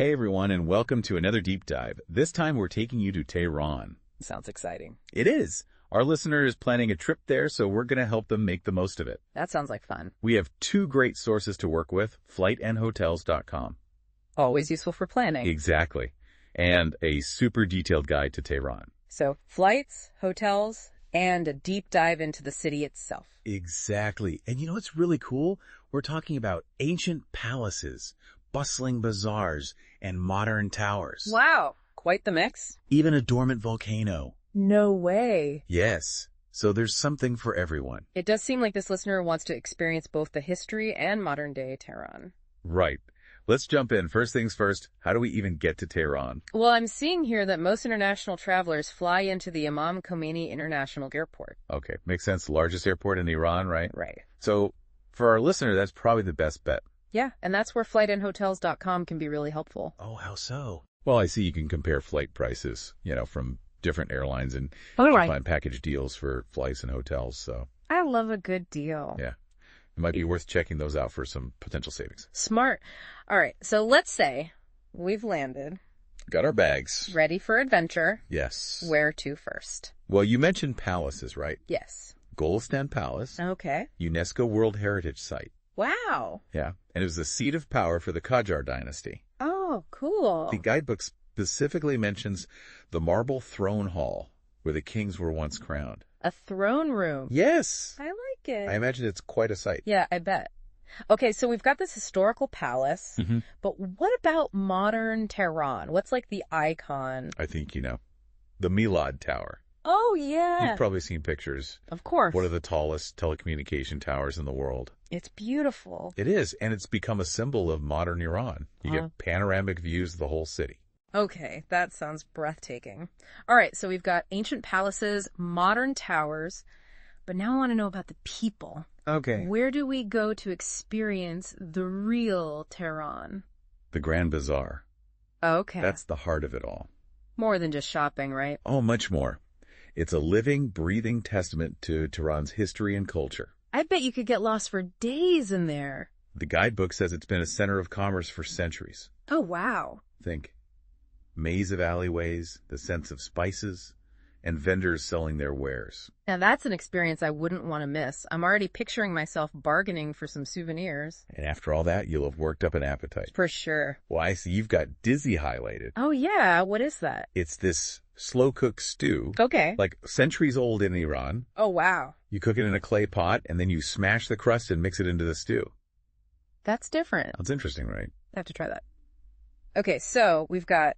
Hey everyone, and welcome to another deep dive. This time we're taking you to Tehran. Sounds exciting. It is. Our listener is planning a trip there, so we're going to help them make the most of it. That sounds like fun. We have two great sources to work with, flightandhotels.com. Always useful for planning. Exactly. And a super detailed guide to Tehran. So flights, hotels, and a deep dive into the city itself. Exactly. And you know what's really cool? We're talking about ancient palaces, bustling bazaars, and modern towers. Wow, quite the mix. Even a dormant volcano. No way. Yes. So there's something for everyone. It does seem like this listener wants to experience both the history and modern-day Tehran. Right. Let's jump in. First things first, how do we even get to Tehran? Well, I'm seeing here that most international travelers fly into the Imam Khomeini International Airport. Okay, makes sense. Largest airport in Iran, right? Right. So for our listener, that's probably the best bet. Yeah, and that's where flightandhotels.com can be really helpful. Oh, how so? Well, I see you can compare flight prices, from different airlines and find package deals for flights and hotels. So I love a good deal. yeah, it might be worth checking those out for some potential savings. Smart. All right, so let's say we've landed. Got our bags. Ready for adventure. Yes. Where to first? Well, you mentioned palaces, right? Yes. Golestan Palace. Okay. UNESCO World Heritage Site. Wow. Yeah, and it was the seat of power for the Qajar dynasty. Oh, cool. The guidebook specifically mentions the marble throne hall where the kings were once crowned. A throne room. Yes. I like it. I imagine it's quite a sight. Yeah, I bet. Okay, so we've got this historical palace, but what about modern Tehran? What's like the icon? I think the Milad Tower. Oh, yeah. You've probably seen pictures. Of course. One of the tallest telecommunication towers in the world. It's beautiful. It is, and it's become a symbol of modern Iran. You get panoramic views of the whole city. Okay, that sounds breathtaking. All right, so we've got ancient palaces, modern towers, but now I want to know about the people. Okay. Where do we go to experience the real Tehran? The Grand Bazaar. Okay. That's the heart of it all. More than just shopping, right? Oh, much more. It's a living, breathing testament to Tehran's history and culture. I bet you could get lost for days in there. The guidebook says it's been a center of commerce for centuries. Oh, wow. Think maze of alleyways, the scents of spices, and vendors selling their wares. Now that's an experience I wouldn't want to miss. I'm already picturing myself bargaining for some souvenirs. And after all that, you'll have worked up an appetite. For sure. Well, I see you've got dizzy highlighted. Oh, yeah. What is that? It's this slow-cooked stew. Okay. Like centuries old in Iran. Oh, wow. You cook it in a clay pot, and then you smash the crust and mix it into the stew. That's different. That's interesting, right? I have to try that. Okay, so we've got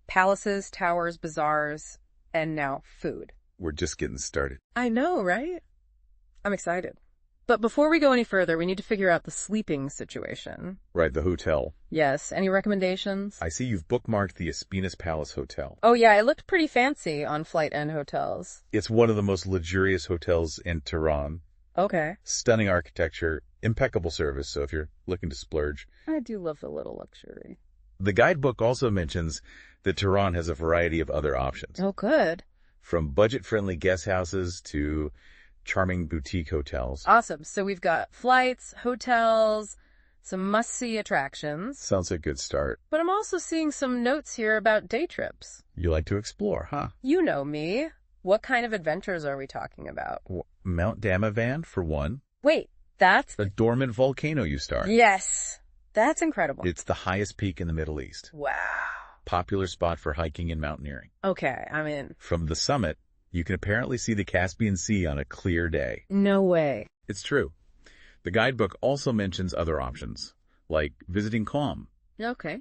palaces, towers, bazaars, and now food. We're just getting started. I know, right? I'm excited. But before we go any further, we need to figure out the sleeping situation. Right, the hotel. Yes. Any recommendations? I see you've bookmarked the Aspinas Palace Hotel. Oh, yeah. It looked pretty fancy on Flight and Hotels. It's one of the most luxurious hotels in Tehran. Okay. Stunning architecture, impeccable service, so if you're looking to splurge. I do love the little luxury. The guidebook also mentions that Tehran has a variety of other options. Oh, good. From budget-friendly guest houses to charming boutique hotels. Awesome. So we've got flights, hotels, some must-see attractions. Sounds like a good start. But I'm also seeing some notes here about day trips. You like to explore, huh? You know me. What kind of adventures are we talking about? Mount Damavand, for one. Wait, that's... A dormant volcano you start. Yes. That's incredible. It's the highest peak in the Middle East. Wow. Popular spot for hiking and mountaineering. Okay, I'm in. From the summit, you can apparently see the Caspian Sea on a clear day. No way. It's true. The guidebook also mentions other options, like visiting Qom, Okay.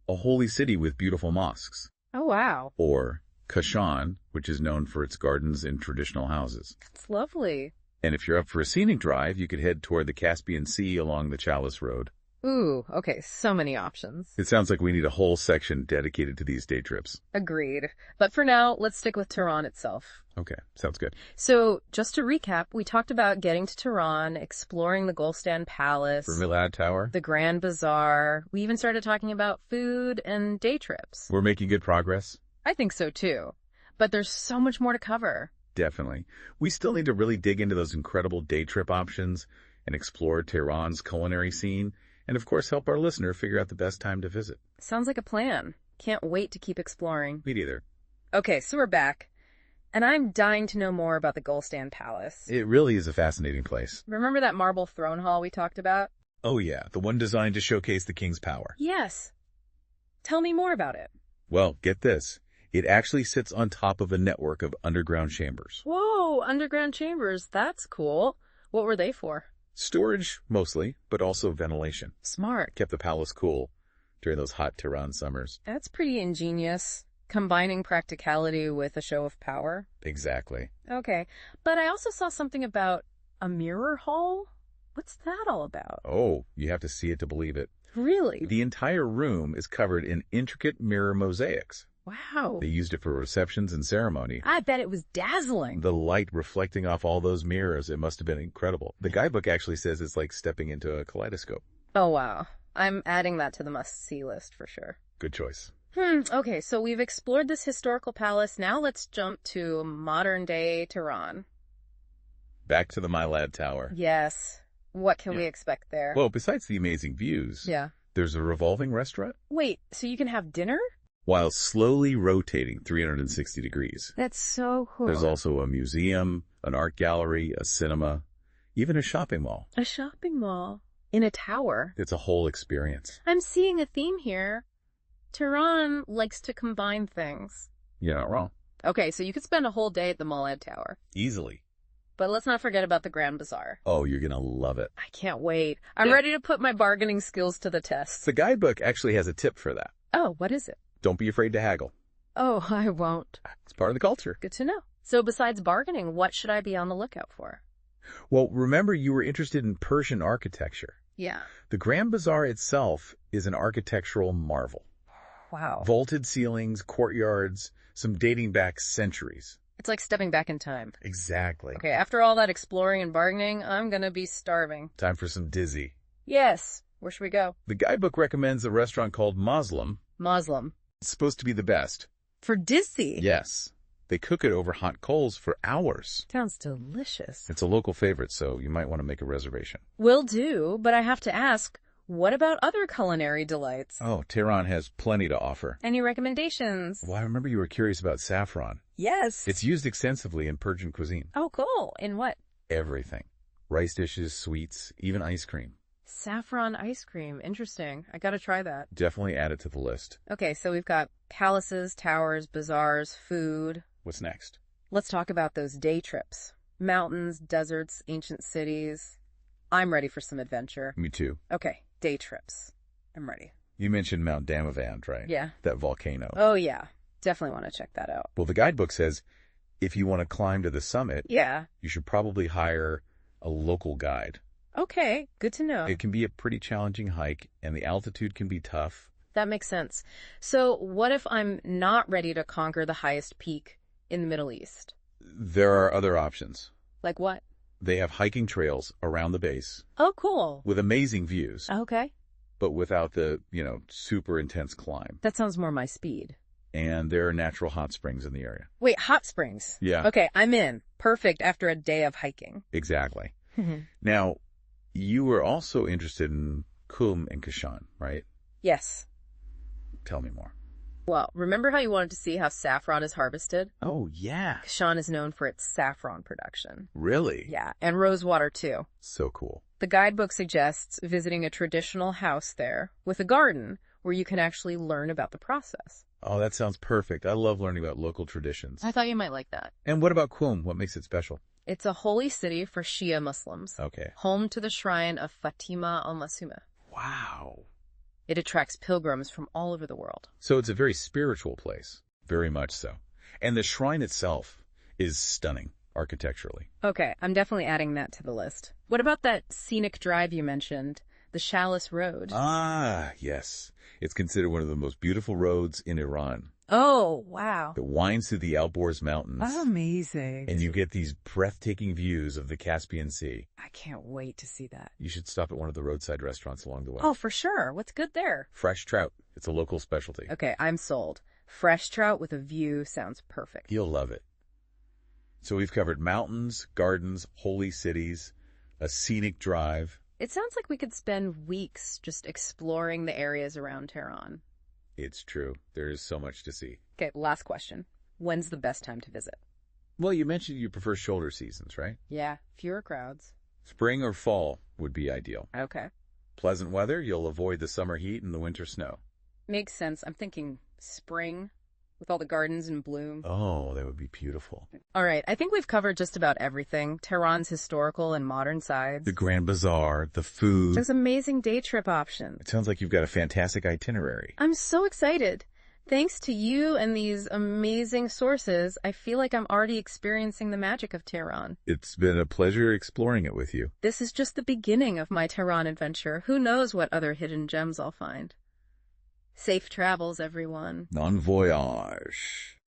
a holy city with beautiful mosques, Oh, wow. or Kashan, which is known for its gardens and traditional houses. That's lovely. And if you're up for a scenic drive, you could head toward the Caspian Sea along the Chalice Road. Ooh, okay, so many options. It sounds like we need a whole section dedicated to these day trips. Agreed. But for now, let's stick with Tehran itself. Okay, sounds good. So, just to recap, we talked about getting to Tehran, exploring the Golestan Palace, For Milad Tower, the Grand Bazaar. We even started talking about food and day trips. we're making good progress. I think so too. But there's so much more to cover. Definitely. We still need to really dig into those incredible day trip options and explore Tehran's culinary scene And of course, help our listener figure out the best time to visit. Sounds like a plan. Can't wait to keep exploring. Me neither. Okay, so we're back. And I'm dying to know more about the Golestan Palace. It really is a fascinating place. Remember that marble throne hall we talked about? Oh yeah, the one designed to showcase the king's power. Yes. Tell me more about it. Well, get this. It actually sits on top of a network of underground chambers. Whoa, underground chambers. That's cool. What were they for? Storage, mostly, but also ventilation. Smart. Kept the palace cool during those hot Tehran summers. That's pretty ingenious. Combining practicality with a show of power. Exactly. Okay, but I also saw something about a mirror hall. What's that all about? Oh, you have to see it to believe it. Really? The entire room is covered in intricate mirror mosaics. Wow. They used it for receptions and ceremony. I bet it was dazzling. The light reflecting off all those mirrors, it must have been incredible. The guidebook actually says it's like stepping into a kaleidoscope. Oh, wow. I'm adding that to the must-see list for sure. Good choice. Okay, so we've explored this historical palace. Now let's jump to modern-day Tehran. Back to the Milad Tower. Yes. What can we expect there? Well, besides the amazing views, there's a revolving restaurant. Wait, so you can have dinner? While slowly rotating 360 degrees. That's so cool. There's also a museum, an art gallery, a cinema, even a shopping mall. A shopping mall? In a tower? It's a whole experience. I'm seeing a theme here. Tehran likes to combine things. You're not wrong. Okay, so you could spend a whole day at the Milad Tower. Easily. But let's not forget about the Grand Bazaar. Oh, you're going to love it. I can't wait. I'm ready to put my bargaining skills to the test. The guidebook actually has a tip for that. Oh, what is it? Don't be afraid to haggle. Oh, I won't. It's part of the culture. Good to know. So besides bargaining, what should I be on the lookout for? Well, remember you were interested in Persian architecture. Yeah. The Grand Bazaar itself is an architectural marvel. Wow. Vaulted ceilings, courtyards, some dating back centuries. It's like stepping back in time. Exactly. Okay, after all that exploring and bargaining, I'm gonna be starving. Time for some dizzy. Yes. Where should we go? The guidebook recommends a restaurant called Muslim. Muslim. It's supposed to be the best. For dizzy? Yes. They cook it over hot coals for hours. Sounds delicious. It's a local favorite, so you might want to make a reservation. Will do, but I have to ask, what about other culinary delights? Oh, Tehran has plenty to offer. Any recommendations? Well, I remember you were curious about saffron. Yes. It's used extensively in Persian cuisine. Oh, cool. In what? Everything. Rice dishes, sweets, even ice cream. Saffron ice cream. Interesting. I gotta try that. Definitely add it to the list. Okay, so we've got palaces, towers, bazaars, food. What's next? Let's talk about those day trips. Mountains, deserts, ancient cities. I'm ready for some adventure. Me too. Okay, day trips. I'm ready. You mentioned Mount Damavand, right? Yeah. That volcano. Oh, yeah. Definitely want to check that out. Well, the guidebook says if you want to climb to the summit, Yeah. you should probably hire a local guide. Okay, good to know. It can be a pretty challenging hike, and the altitude can be tough. That makes sense. So what if I'm not ready to conquer the highest peak in the Middle East? There are other options. Like what? They have hiking trails around the base Oh, cool. with amazing views, Okay. but without the, super intense climb. That sounds more my speed. And there are natural hot springs in the area. Wait, hot springs? Yeah. Okay, I'm in. Perfect after a day of hiking. Exactly. Now, you were also interested in Qum and Kashan, right? Yes. Tell me more. Well, remember how you wanted to see how saffron is harvested? Oh, yeah. Kashan is known for its saffron production. Really? Yeah, and rosewater too. So cool. The guidebook suggests visiting a traditional house there with a garden where you can actually learn about the process. Oh, that sounds perfect. I love learning about local traditions. I thought you might like that. And what about Qum? What makes it special? It's a holy city for Shia Muslims. Okay. Home to the shrine of Fatima al-Masuma. Wow. It attracts pilgrims from all over the world. So it's a very spiritual place. Very much so. And the shrine itself is stunning architecturally. Okay, I'm definitely adding that to the list. What about that scenic drive you mentioned? The Chalice Road. Ah, yes. It's considered one of the most beautiful roads in Iran. Oh, wow. It winds through the Alborz Mountains. Amazing. And you get these breathtaking views of the Caspian Sea. I can't wait to see that. You should stop at one of the roadside restaurants along the way. Oh, for sure. What's good there? Fresh trout. It's a local specialty. Okay, I'm sold. Fresh trout with a view sounds perfect. You'll love it. So we've covered mountains, gardens, holy cities, a scenic drive. It sounds like we could spend weeks just exploring the areas around Tehran. It's true. There is so much to see. Okay, last question. When's the best time to visit? Well, you mentioned you prefer shoulder seasons, right? Yeah, fewer crowds. Spring or fall would be ideal. Okay. Pleasant weather, you'll avoid the summer heat and the winter snow. Makes sense. I'm thinking spring with all the gardens in bloom. Oh, that would be beautiful. All right, I think we've covered just about everything. Tehran's historical and modern sides. The Grand Bazaar, the food. There's amazing day trip options. It sounds like you've got a fantastic itinerary. I'm so excited. Thanks to you and these amazing sources, I feel like I'm already experiencing the magic of Tehran. It's been a pleasure exploring it with you. This is just the beginning of my Tehran adventure. Who knows what other hidden gems I'll find. Safe travels, everyone. Bon voyage.